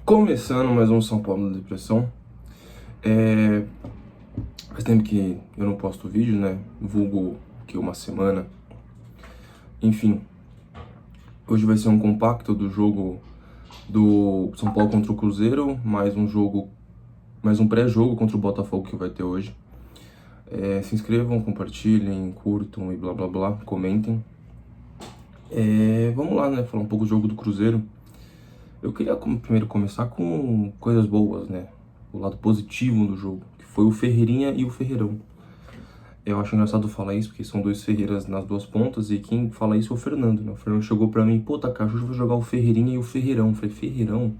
Começando mais um São Paulo da Depressão. Faz tempo que eu não posto vídeo, né? Vulgo que uma semana. Enfim, hoje vai ser um compacto do jogo do São Paulo contra o Cruzeiro, mais um pré-jogo contra o Botafogo que vai ter hoje. Se inscrevam, compartilhem, curtam e blá blá blá, comentem. Vamos lá, né? Falar um pouco do jogo do Cruzeiro. Eu queria primeiro começar com coisas boas, né? O lado positivo do jogo, que foi o Ferreirinha e o Ferreirão. Eu acho engraçado falar isso, porque são dois Ferreiras nas duas pontas, e quem fala isso é o Fernando, né? O Fernando chegou pra mim, pô, Takashi, hoje eu vou jogar o Ferreirinha e o Ferreirão. Eu falei, Ferreirão?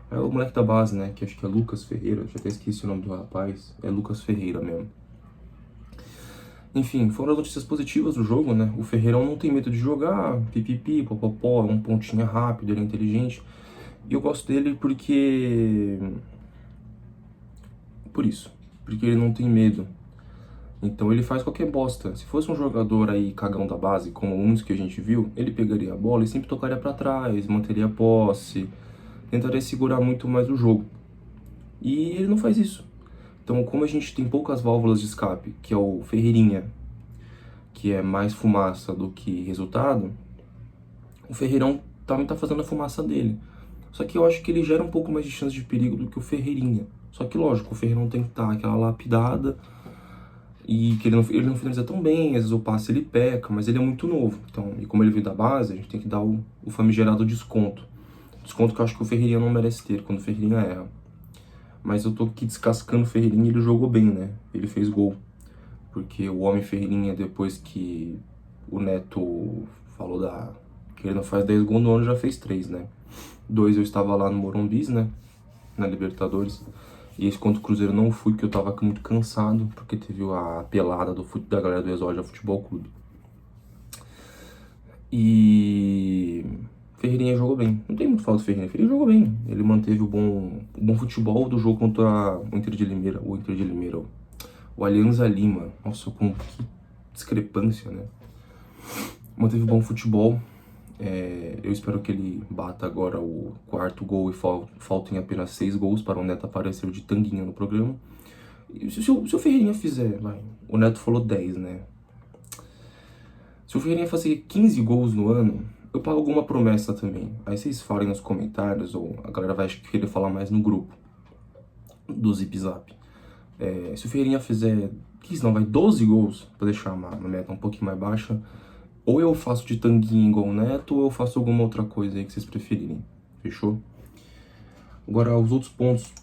É o moleque da base, né? Que acho que é Lucas Ferreira, já até esqueci o nome do rapaz. É Lucas Ferreira mesmo. Enfim, foram as notícias positivas do jogo, né? O Ferreirão não tem medo de jogar, pipipi, popopó, é um pontinha rápido, ele é inteligente. E eu gosto dele porque ele não tem medo. Então ele faz qualquer bosta. Se fosse um jogador aí cagão da base, como muitos que a gente viu, ele pegaria a bola e sempre tocaria pra trás, manteria a posse, tentaria segurar muito mais o jogo. E ele não faz isso. Então, como a gente tem poucas válvulas de escape, que é o Ferreirinha, que é mais fumaça do que resultado, o Ferreirão também tá fazendo a fumaça dele. Só que eu acho que ele gera um pouco mais de chance de perigo do que o Ferreirinha. Só que, lógico, o Ferreirão tem que estar aquela lapidada e que ele não finaliza tão bem, às vezes o passe ele peca, mas ele é muito novo. Então, e como ele veio da base, a gente tem que dar o famigerado desconto. Desconto que eu acho que o Ferreirinha não merece ter quando o Ferreirinha erra. Mas eu tô aqui descascando o Ferreirinha e ele jogou bem, né? Ele fez gol. Porque o homem Ferreirinha, depois que o Neto falou que ele não faz 10 gols no ano, já fez 3, né? 2 eu estava lá no Morumbis, né? Na Libertadores. E esse contra o Cruzeiro não fui, porque eu tava muito cansado, porque teve a pelada da galera do Exódia Futebol Clube. E Ferreirinha jogou bem. Não tem muito falta do Ferreirinha. Ferreirinha jogou bem. Ele manteve o bom futebol do jogo contra o Inter de Limeira. O Alianza Lima. Nossa, com que discrepância, né? Manteve bom futebol. Eu espero que ele bata agora o 4º gol e faltem apenas 6 gols para o Neto aparecer de tanguinha no programa. E se o Ferreirinha fizer, o Neto falou 10, né? Se o Ferreirinha fazer 15 gols no ano, eu pago alguma promessa também. Aí vocês falem nos comentários, ou a galera vai querer falar mais no grupo do Zip Zap. Se o Ferreirinha fizer 15, não, vai 12 gols, pra deixar uma meta um pouquinho mais baixa, ou eu faço de tanguinho igual o Neto, ou eu faço alguma outra coisa aí que vocês preferirem. Fechou? Agora, os outros pontos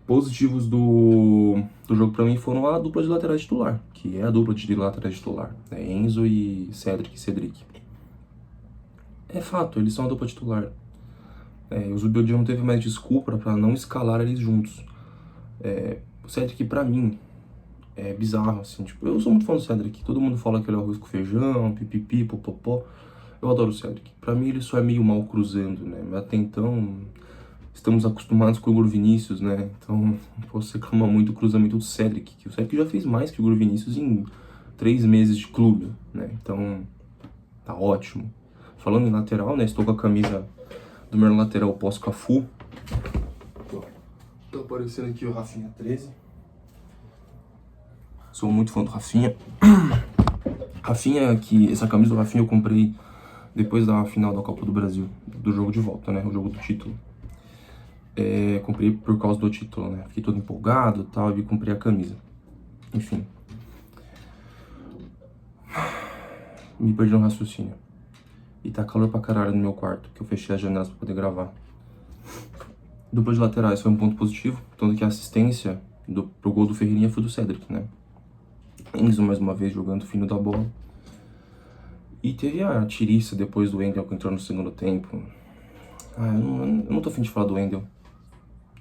positivos do jogo pra mim foram a dupla de laterais titular, que é a dupla de laterais titular, né? Enzo e Cedric. É fato, eles são a dupla titular. O Zubeldia não teve mais desculpa pra não escalar eles juntos. O Cedric, pra mim, é bizarro, assim, tipo, eu sou muito fã do Cedric, todo mundo fala que ele é arroz com feijão, pipipi, popopó, eu adoro o Cedric. Pra mim ele só é meio mal cruzando, né, mas até então estamos acostumados com o Igor Vinícius, né, então não posso reclamar muito do cruzamento do Cedric, que o Cedric já fez mais que o Igor Vinícius em 3 meses de clube, né, então tá ótimo. Falando em lateral, né, estou com a camisa do meu lateral pós-Cafu, tá aparecendo aqui o Rafinha 13. Sou muito fã do Rafinha. Essa camisa do Rafinha eu comprei depois da final da Copa do Brasil, do jogo de volta, né? O jogo do título. Comprei por causa do título, né? Fiquei todo empolgado e tal, e comprei a camisa. Enfim. Me perdi no raciocínio. E tá calor pra caralho no meu quarto, que eu fechei as janelas pra poder gravar. Dupla de laterais foi um ponto positivo, tanto que a assistência pro gol do Ferreirinha foi do Cedric, né? Enzo mais uma vez jogando fino da bola. E teve a tiriça depois do Wendel que entrou no segundo tempo. Eu não tô afim de falar do Wendel.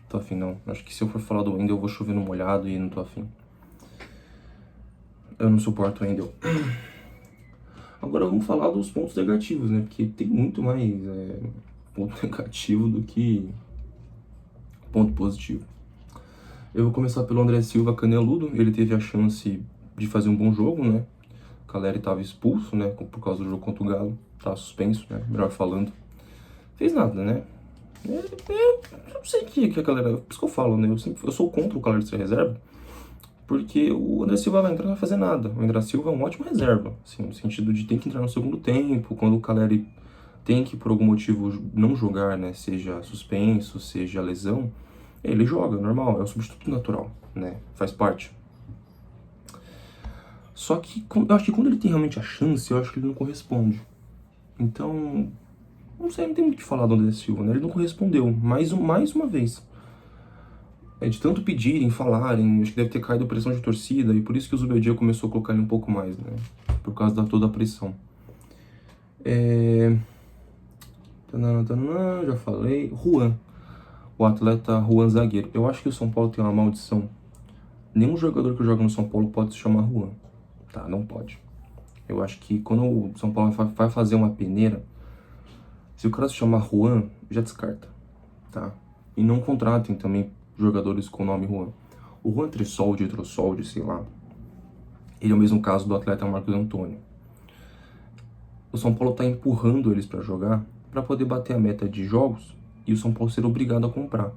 Tô afim não. Acho que se eu for falar do Wendel eu vou chover no molhado e não tô afim. Eu não suporto o Wendel. Agora vamos falar dos pontos negativos, né? Porque tem muito mais ponto negativo do que ponto positivo. Eu vou começar pelo André Silva caneludo. Ele teve a chance de fazer um bom jogo, né? O Caleri tava expulso, né? Por causa do jogo contra o Galo. Tava suspenso, né? Melhor falando. Fez nada, né? Eu não sei o que a galera... Por isso que eu falo, né? Eu sou contra o Calera ser reserva, porque o André Silva vai entrar e não vai fazer nada. O André Silva é um ótimo reserva, assim, no sentido de ter que entrar no segundo tempo, quando o Caleri tem que, por algum motivo, não jogar, né? Seja suspenso, seja lesão, ele joga, normal, é o substituto natural, né? Faz parte. Só que eu acho que quando ele tem realmente a chance, eu acho que ele não corresponde. Então, não sei, não tem muito o que falar do André Silva, né? Ele não correspondeu, mais uma vez. É de tanto pedirem, falarem, acho que deve ter caído a pressão de torcida, e por isso que o Zubeldia começou a colocar ele um pouco mais, né? Por causa da toda a pressão. Já falei. Juan. O atleta Juan zagueiro. Eu acho que o São Paulo tem uma maldição. Nenhum jogador que joga no São Paulo pode se chamar Juan. Tá, não pode. Eu acho que quando o São Paulo vai fazer uma peneira, se o cara se chamar Juan, já descarta, tá? E não contratem também jogadores com o nome Juan. O Juan Trissoldi, sei lá, ele é o mesmo caso do atleta Marcos Antônio. O São Paulo tá empurrando eles para jogar para poder bater a meta de jogos e o São Paulo ser obrigado a comprar.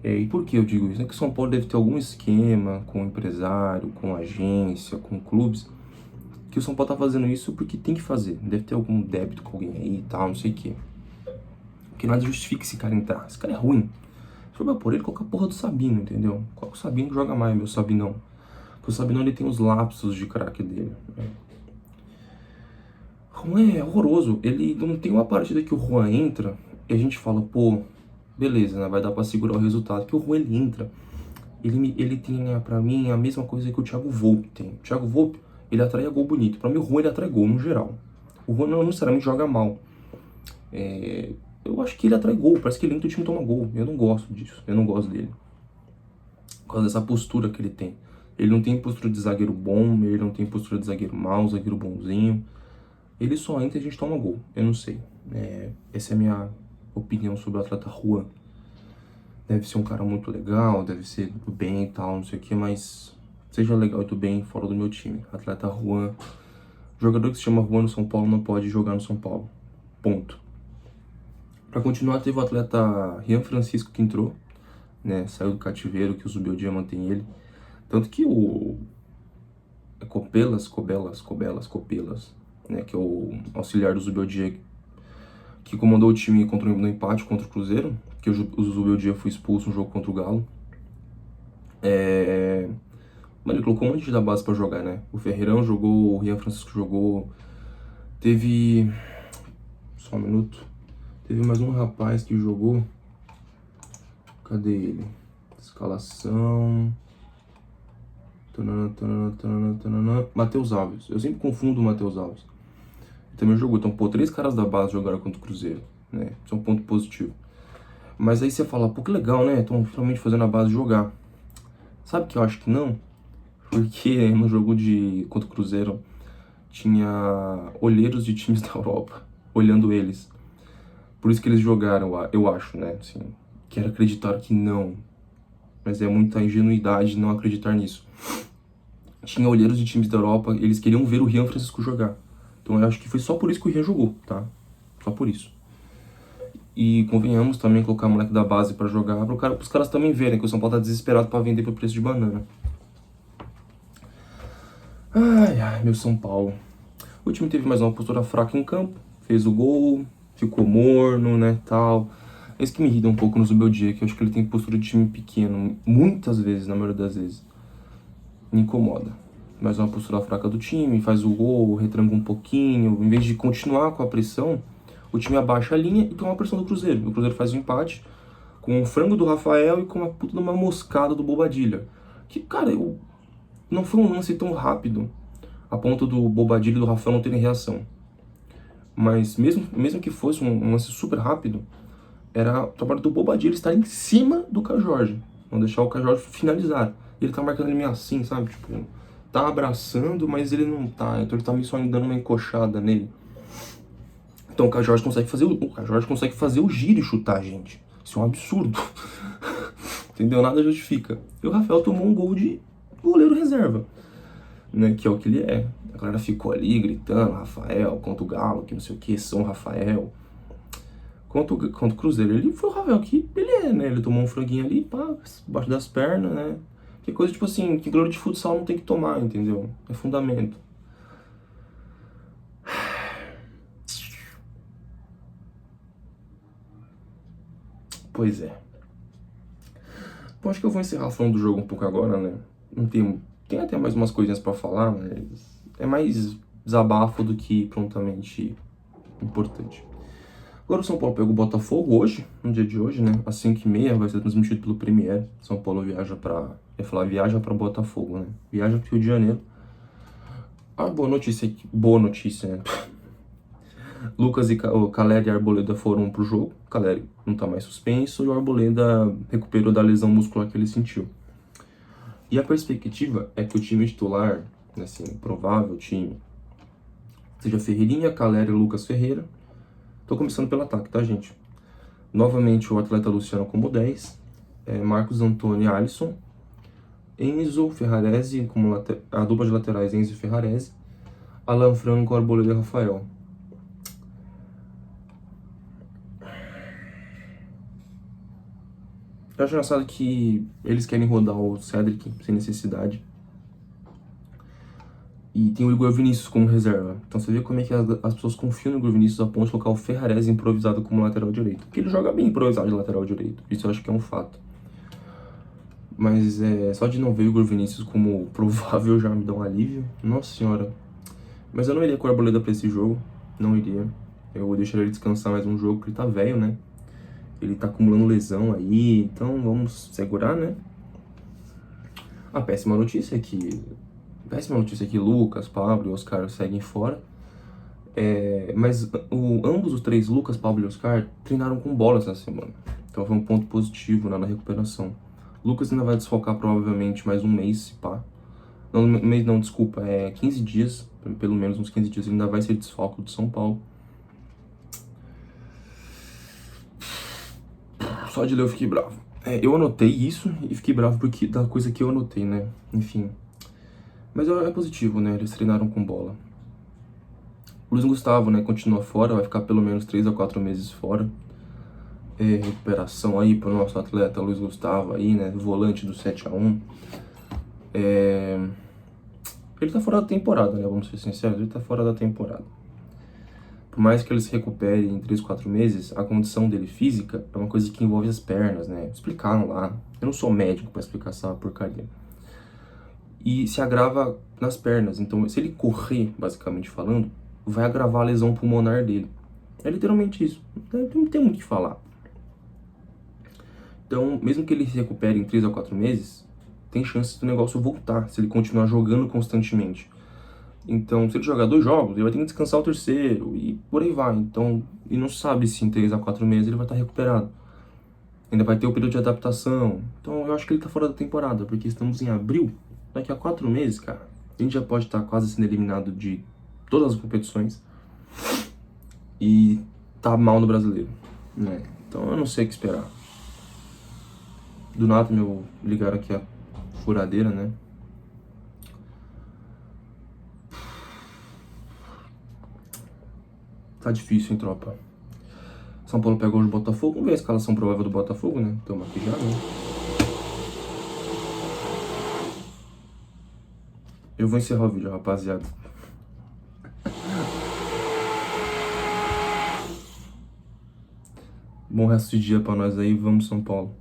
E por que eu digo isso? É que o São Paulo deve ter algum esquema com o empresário, com a agência, com clubes, que o São Paulo tá fazendo isso porque tem que fazer. Deve ter algum débito com alguém aí e tal, não sei o quê. Que nada justifica esse cara entrar. Esse cara é ruim. Se for por ele, coloca a porra do Sabino, entendeu? Coloca o Sabino que joga mais, meu Sabinão. Porque o Sabinão, ele tem os lapsos de craque dele, né? Juan é horroroso. Ele não tem uma partida que o Juan entra e a gente fala, pô, beleza, né? Vai dar pra segurar o resultado. Que o Juan, ele entra, ele tem, pra mim, a mesma coisa que o Thiago Volpe tem. O Thiago Volpe, ele atrai gol bonito. Pra mim, o Juan, ele atrai gol, no geral. O Juan não necessariamente joga mal. Eu acho que ele atrai gol, parece que ele entra e o time toma gol. Eu não gosto disso, eu não gosto dele. Por causa dessa postura que ele tem. Ele não tem postura de zagueiro bom, ele não tem postura de zagueiro mau, zagueiro bonzinho. Ele só entra e a gente toma gol, eu não sei. Essa é a minha opinião sobre o atleta Juan. Deve ser um cara muito legal, deve ser do bem e tal, não sei o que, mas seja legal e do bem fora do meu time. Atleta Juan. Jogador que se chama Juan no São Paulo não pode jogar no São Paulo. Ponto. Pra continuar, teve o atleta Rian Francisco que entrou, né? Saiu do cativeiro, que o Zubeldia mantém ele. Tanto que o Copelas, né? Que é o auxiliar do Zubeldia, que comandou o time no empate contra o Cruzeiro, que o Zubeldia foi expulso no jogo contra o Galo. Mano, ele colocou um monte de da base pra jogar, né? O Ferreirão jogou, o Rian Francisco jogou. Teve... Só um minuto. Teve mais um rapaz que jogou. Cadê ele? Escalação. Matheus Alves. Eu sempre confundo o Matheus Alves. Ele também jogou. Então, pô, 3 caras da base jogaram contra o Cruzeiro, né? Isso é um ponto positivo. Mas aí você fala, pô, que legal, né? Estão finalmente fazendo a base jogar. Sabe que eu acho que não? Porque no jogo contra o Cruzeiro tinha olheiros de times da Europa olhando eles. Por isso que eles jogaram, eu acho, né? Assim, quero acreditar que não. Mas é muita ingenuidade não acreditar nisso. Tinha olheiros de times da Europa, eles queriam ver o Rian Francisco jogar. Então eu acho que foi só por isso que o Rian jogou, tá? Só por isso. E convenhamos também colocar o moleque da base pra jogar, pros caras também verem que o São Paulo tá desesperado pra vender por preço de banana. Ai, meu São Paulo. O time teve mais uma postura fraca em campo, fez o gol, ficou morno, né, tal. É isso que me irrita um pouco no Zubeldia, que eu acho que ele tem postura de time pequeno, muitas vezes, na maioria das vezes. Me incomoda. Mais uma postura fraca do time, faz o gol, retranca um pouquinho, em vez de continuar com a pressão, o time abaixa a linha e toma a pressão do Cruzeiro. O Cruzeiro faz o empate com o frango do Rafael e com a puta de uma moscada do Bobadilha. Que, cara, não foi um lance tão rápido a ponto do Bobadilha e do Rafael não terem reação. Mas mesmo que fosse um lance super rápido, era o trabalho do Bobadilha estar em cima do Cajorge. Não deixar o Cajorge finalizar. Ele tá marcando ele meio assim, sabe? Tipo, tá abraçando, mas ele não tá. Então ele tá meio só dando uma encoxada nele. Então o Cajorge consegue fazer o giro e chutar, gente. Isso é um absurdo. Entendeu? Nada justifica. E o Rafael tomou um gol de goleiro reserva, né? Que é o que ele é. A galera ficou ali gritando, Rafael contra o Galo, que não sei o que, São Rafael. Contra o Cruzeiro, ele foi o Ravel que ele é, né? Ele tomou um franguinho ali, pá, debaixo das pernas, né? Que coisa, tipo assim, que goleiro de futsal não tem que tomar, entendeu? É fundamento. Pois é. Bom, acho que eu vou encerrar falando do jogo um pouco agora, né? Não tem até mais umas coisinhas pra falar, mas é mais desabafo do que prontamente importante. Agora o São Paulo pega o Botafogo hoje, no dia de hoje, né? Às 5h30, vai ser transmitido pelo Premiere. São Paulo viaja viaja pra Botafogo, né? Viaja pro Rio de Janeiro. A boa notícia, né? Lucas e o Caleri e a Arboleda foram pro jogo. O Caleri não tá mais suspenso e o Arboleda recuperou da lesão muscular que ele sentiu. E a perspectiva é que o time titular, assim, provável time, seja Ferreirinha, Caleri e Lucas Ferreira. Tô começando pelo ataque, tá, gente? Novamente o atleta Luciano como 10, Marcos Antônio e Alisson, Enzo Ferrarese, como a dupla de laterais Enzo e Ferrarese, Alan Franco, Arboleda e Rafael. Eu acho engraçado que eles querem rodar o Cedric sem necessidade. E tem o Igor Vinícius como reserva. Então você vê como é que as pessoas confiam no Igor Vinícius a ponto de colocar o Ferrarese improvisado como lateral direito. Porque ele joga bem improvisado de lateral direito. Isso eu acho que é um fato. Mas só de não ver o Igor Vinícius como provável já me dá um alívio. Nossa senhora. Mas eu não iria com o Arboleda pra esse jogo. Não iria. Eu deixaria ele descansar mais um jogo, porque ele tá velho, né? Ele tá acumulando lesão aí. Então vamos segurar, né? A péssima notícia é que Lucas, Pablo e Oscar seguem fora. Mas ambos os três, Lucas, Pablo e Oscar, treinaram com bola essa semana. Então foi um ponto positivo na recuperação. Lucas ainda vai desfocar provavelmente mais um mês, se pá. Não, mês não, desculpa, 15 dias, pelo menos uns 15 dias ele ainda vai ser desfalque do São Paulo. Só de ler eu fiquei bravo. Eu anotei isso e fiquei bravo porque da coisa que eu anotei, né? Enfim. Mas é positivo, né? Eles treinaram com bola. O Luiz Gustavo, né, continua fora, vai ficar pelo menos 3 a 4 meses fora. Recuperação aí pro nosso atleta Luiz Gustavo aí, né, volante do 7-1. Ele tá fora da temporada, né, vamos ser sinceros, ele tá fora da temporada. Por mais que ele se recupere em 3, 4 meses, a condição dele física é uma coisa que envolve as pernas, né, explicaram lá. Eu não sou médico pra explicar essa porcaria. E se agrava nas pernas, então se ele correr, basicamente falando, vai agravar a lesão pulmonar dele. É literalmente isso. Não tem muito o que falar. Então, mesmo que ele se recupere em 3 a 4 meses, tem chance do negócio voltar, se ele continuar jogando constantemente. Então, se ele jogar 2 jogos, ele vai ter que descansar o terceiro, e por aí vai. Então, e não sabe se em 3 a 4 meses ele vai estar recuperado. Ainda vai ter o período de adaptação. Então, eu acho que ele tá fora da temporada, porque estamos em abril. Daqui a 4 meses, cara, a gente já pode estar quase sendo eliminado de todas as competições e tá mal no brasileiro, né? Então eu não sei o que esperar. Do nada me ligaram aqui a furadeira, né? Tá difícil, hein, tropa? São Paulo pegou o Botafogo. Vamos ver a escalação provável do Botafogo, né? Tamo aqui já, né? Eu vou encerrar o vídeo, rapaziada. Bom resto de dia pra nós aí. Vamos, São Paulo.